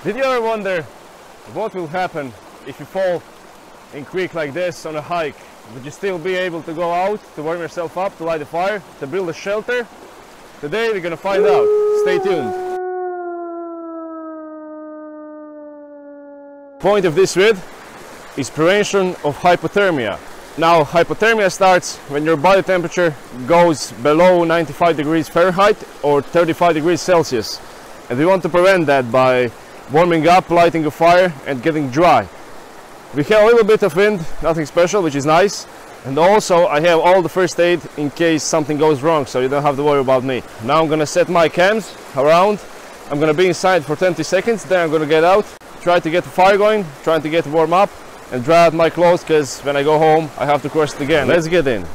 Did you ever wonder what will happen if you fall in a creek like this on a hike? Would you still be able to go out, to warm yourself up, to light a fire, to build a shelter? Today we're gonna find out. Stay tuned. Point of this vid is prevention of hypothermia. Now, hypothermia starts when your body temperature goes below 95 degrees Fahrenheit or 35 degrees Celsius. And we want to prevent that by warming up, lighting a fire and getting dry. We have a little bit of wind, nothing special, which is nice. And also I have all the first aid in case something goes wrong, so you don't have to worry about me. Now I'm gonna set my cams around. I'm gonna be inside for 20 seconds, then I'm gonna get out, try to get the fire going, trying to get warm up and dry out my clothes, because when I go home I have to cross it again. Let's get in.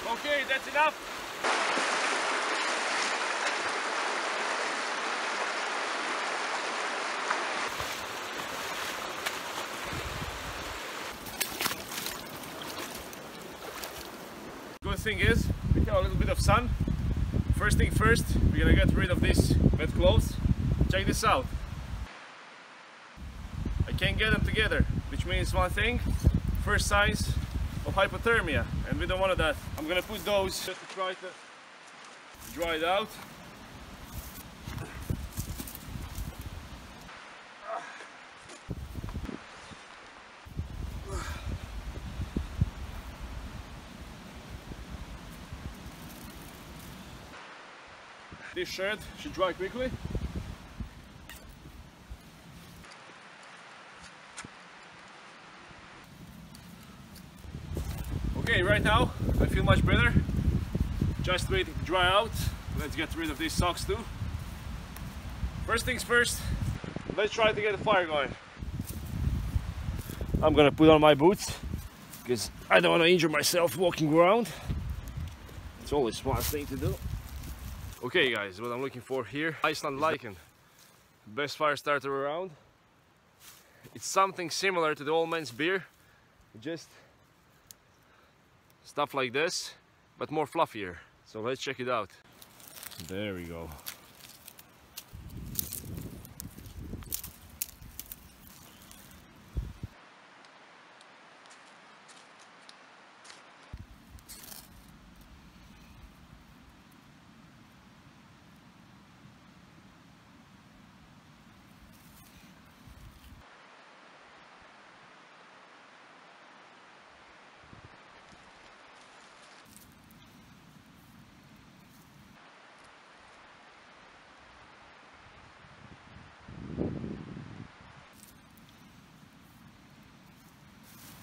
Okay, that's enough. Good thing is, we have a little bit of sun. First thing first, we're gonna get rid of these wet clothes. Check this out. I can't get them together, which means one thing, first signs of hypothermia, and we don't want that. I'm gonna put those just to try to dry it out. This shirt should dry quickly. Okay, right now I feel much better. Just waiting to dry out. Let's get rid of these socks too. First things first, let's try to get a fire going. I'm gonna put on my boots because I don't want to injure myself walking around. It's always a smart thing to do. Okay guys, what I'm looking for here, Iceland lichen. Best fire starter around. It's something similar to the old man's beer, just stuff like this, but more fluffier. So let's check it out. There we go.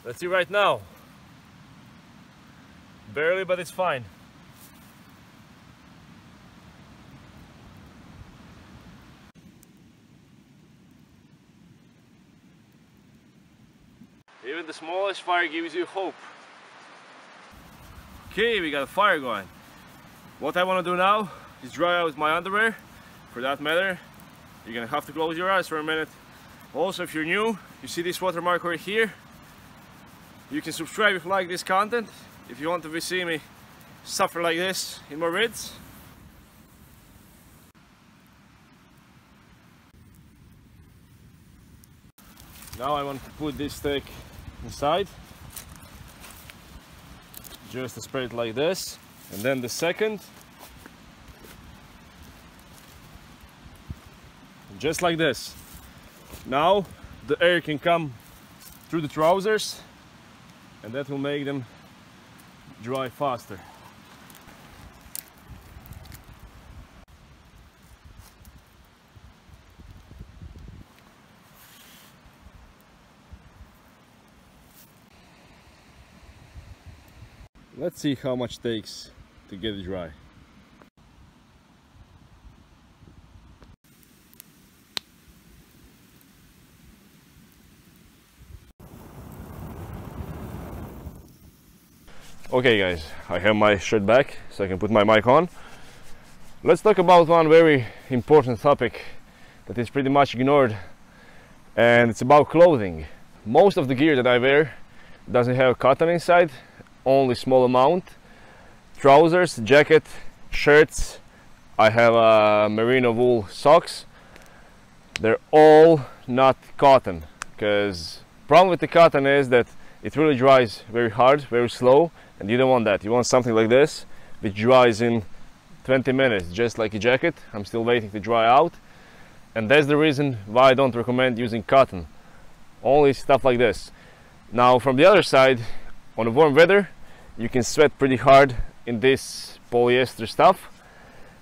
Let's see right now. Barely, but it's fine. Even the smallest fire gives you hope. Okay, we got a fire going. What I want to do now is dry out my underwear. For that matter, you're gonna have to close your eyes for a minute. Also, if you're new, you see this watermark right here. You can subscribe if you like this content, if you want to see me suffer like this in more vids. Now I want to put this stick inside, just to spread it like this, and then the second, just like this. Now the air can come through the trousers and that will make them dry faster. Let's see how much it takes to get it dry. Okay guys, I have my shirt back so I can put my mic on. Let's talk about one very important topic that is pretty much ignored, and it's about clothing. Most of the gear that I wear doesn't have cotton inside, only small amount. Trousers, jacket, shirts, I have merino wool socks. They're all not cotton, because problem with the cotton is that it really dries very hard, very slow, and you don't want that. You want something like this which dries in 20 minutes, just like a jacket. I'm still waiting to dry out, and that's the reason why I don't recommend using cotton, only stuff like this. Now from the other side, on the warm weather you can sweat pretty hard in this polyester stuff,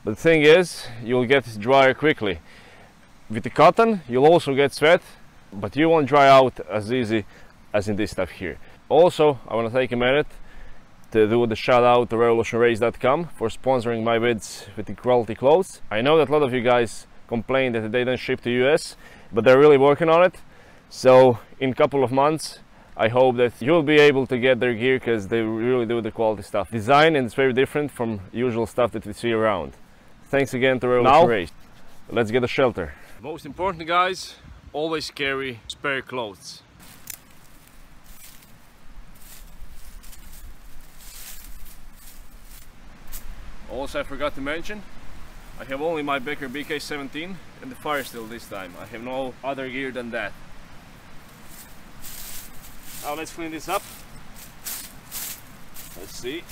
but the thing is you'll get drier quickly. With the cotton you'll also get sweat, but you won't dry out as easy as in this stuff here. Also, I want to take a minute to do the shout out to revolutionrace.com for sponsoring my vids with the quality clothes. I know that a lot of you guys complain that they don't ship to US, but they're really working on it. So in a couple of months I hope that you'll be able to get their gear, because they really do the quality stuff. Design, and it's very different from usual stuff that we see around. Thanks again to Revolution Race. Let's get a shelter. Most important guys, always carry spare clothes. Also, I forgot to mention, I have only my Becker BK17 and the fire steel this time. I have no other gear than that. Now let's clean this up. Let's see.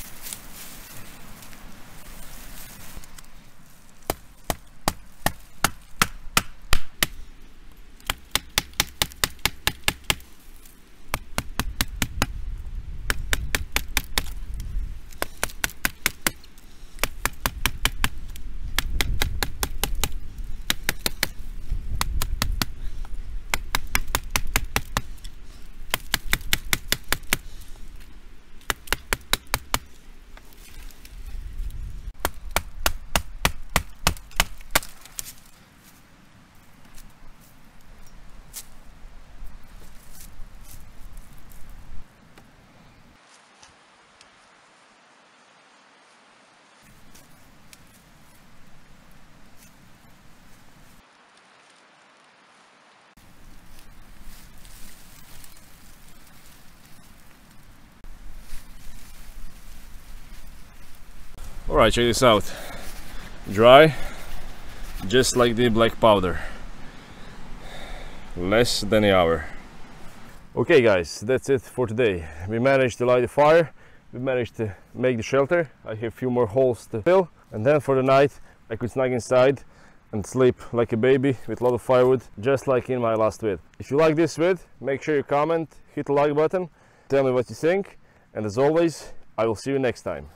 Alright, check this out. Dry, just like the black powder. Less than an hour. Okay guys, that's it for today. We managed to light the fire, we managed to make the shelter. I have a few more holes to fill, and then for the night I could snug inside and sleep like a baby with a lot of firewood, just like in my last vid. If you like this vid, make sure you comment, hit the like button, tell me what you think, and as always, I will see you next time.